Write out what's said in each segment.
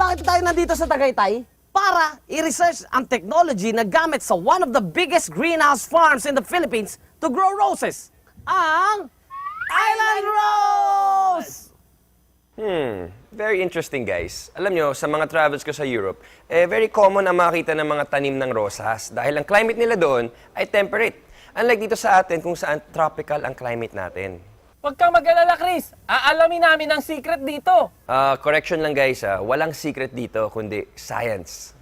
bakit tayo nandito sa Tagaytay? Para i-research ang technology na gamit sa one of the biggest greenhouse farms in the Philippines to grow roses. Ang Island Rose! Very interesting, guys. Alam nyo, sa mga travels ko sa Europe, very common ang makita ng mga tanim ng rosas dahil ang climate nila doon ay temperate. Unlike dito sa atin kung saan tropical ang climate natin. Huwag kang mag-alala, Chris. Aalamin namin ang secret dito. Correction lang, guys. Walang secret dito, kundi science.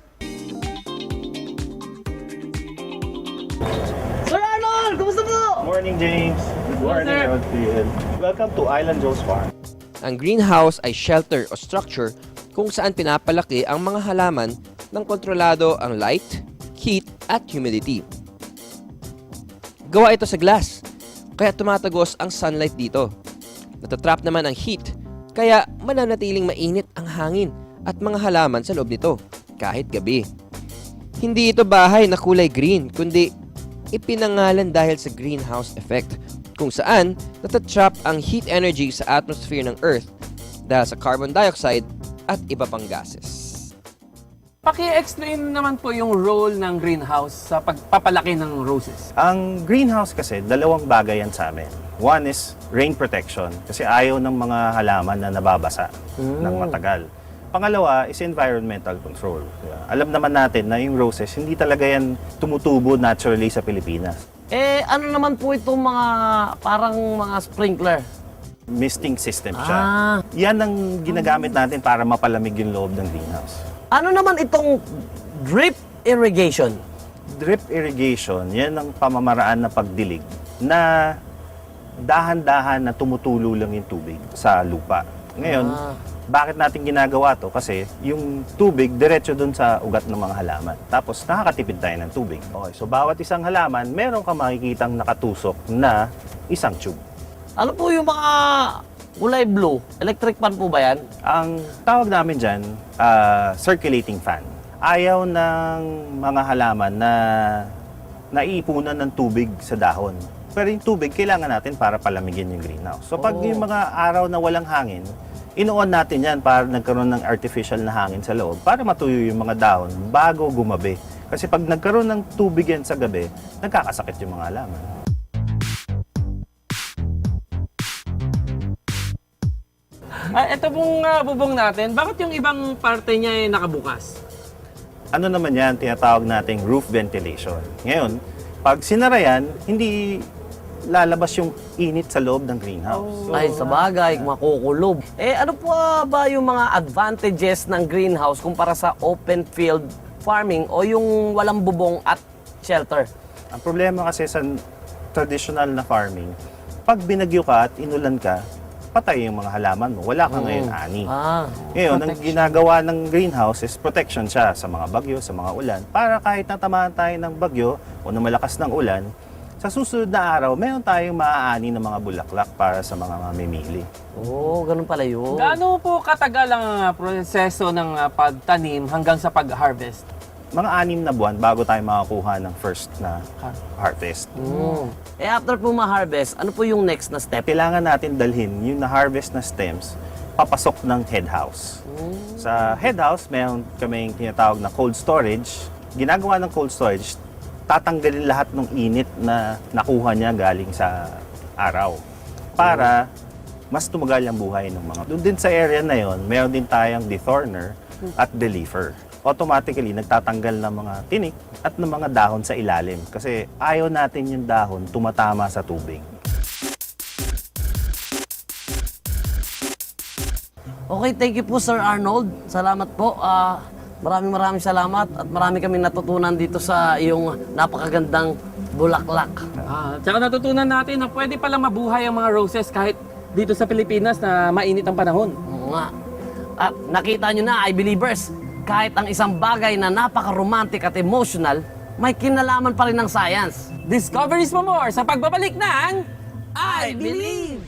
Sir Arnold, kumusta po? Morning, James. Good morning, sir. Rodrian. Welcome to Island Rose Farm. Ang greenhouse ay shelter o structure kung saan pinapalaki ang mga halaman ng kontrolado ang light, heat at humidity. Gawa ito sa glass, kaya tumatagos ang sunlight dito. Natatrap naman ang heat, kaya mananatiling mainit ang hangin at mga halaman sa loob nito kahit gabi. Hindi ito bahay na kulay green, kundi ipinangalan dahil sa greenhouse effect, kung saan natatrap ang heat energy sa atmosphere ng Earth dahil sa carbon dioxide at iba pang gases. Paki-explain naman po yung role ng greenhouse sa pagpapalaki ng roses. Ang greenhouse kasi, dalawang bagay yan sa amin. One is rain protection, kasi ayaw ng mga halaman na nababasa ng matagal. Pangalawa is environmental control. Alam naman natin na yung roses, hindi talaga yan tumutubo naturally sa Pilipinas. Ano naman po itong mga parang mga sprinkler? Misting system siya. Ah. Yan ang ginagamit natin para mapalamig yung loob ng greenhouse. Ano naman itong drip irrigation? Drip irrigation, yan ang pamamaraan ng pagdilig na dahan-dahan na tumutulo lang yung tubig sa lupa. Ngayon, bakit natin ginagawa to? Kasi yung tubig, diretso dun sa ugat ng mga halaman. Tapos nakakatipid tayo ng tubig. Okay, so bawat isang halaman, meron ka makikitang nakatusok na isang tube. Ano po yung mga kulay blue? Electric fan po ba yan? Ang tawag namin dyan, circulating fan. Ayaw ng mga halaman na naiipunan ng tubig sa dahon. Pero yung tubig, kailangan natin para palamigin yung greenhouse. So pag yung mga araw na walang hangin, inuon natin yan para nagkaroon ng artificial na hangin sa loob para matuyo yung mga dahon bago gumabi. Kasi pag nagkaroon ng tubig yan sa gabi, nagkakasakit yung mga halaman. Ito pong bubong natin, bakit yung ibang parte niya ay nakabukas? Ano naman yan, tinatawag nating roof ventilation. Ngayon, pag sinara yan, hindi lalabas yung init sa loob ng greenhouse. Ay, sa bagay, makukulob. Ano po ba yung mga advantages ng greenhouse kumpara sa open field farming o yung walang bubong at shelter? Ang problema kasi sa traditional na farming, pag binagyo ka at inulan ka, patay yung mga halaman mo. Wala ka ngayon ani. Ngayon, ang ginagawa ng greenhouse is protection siya sa mga bagyo, sa mga ulan, para kahit natamaan tayo ng bagyo o na malakas ng ulan, sa susunod na araw, meron tayong maaani ng mga bulaklak para sa mga mamimili. Ganun pala yun. Gaano po katagal ang proseso ng pagtanim hanggang sa pag-harvest? Mga 6 na buwan bago tayo makakuha ng first na harvest. After po ma-harvest, ano po yung next na step? Kailangan natin dalhin yung na-harvest na stems papasok ng head house. Sa head house, meron kaming tinatawag na cold storage. Ginagawa ng cold storage, tatanggalin lahat ng init na nakuha niya galing sa araw para mas tumagal ang buhay ng mga. Doon din sa area na yon, meron din tayong dethorner at deleafer. Automatically, nagtatanggal ng mga tinik at ng mga dahon sa ilalim kasi ayaw natin yung dahon tumatama sa tubig. Okay, thank you po Sir Arnold. Salamat po. Maraming salamat at marami kami natutunan dito sa iyong napakagandang bulaklak. Tsaka natutunan natin na pwede pala mabuhay ang mga roses kahit dito sa Pilipinas na mainit ang panahon. Oo nga. At nakita nyo na, I believers, kahit ang isang bagay na napaka-romantic at emotional, may kinalaman pa rin ng science. Discoveries mo more sa pagbabalik ng I believe!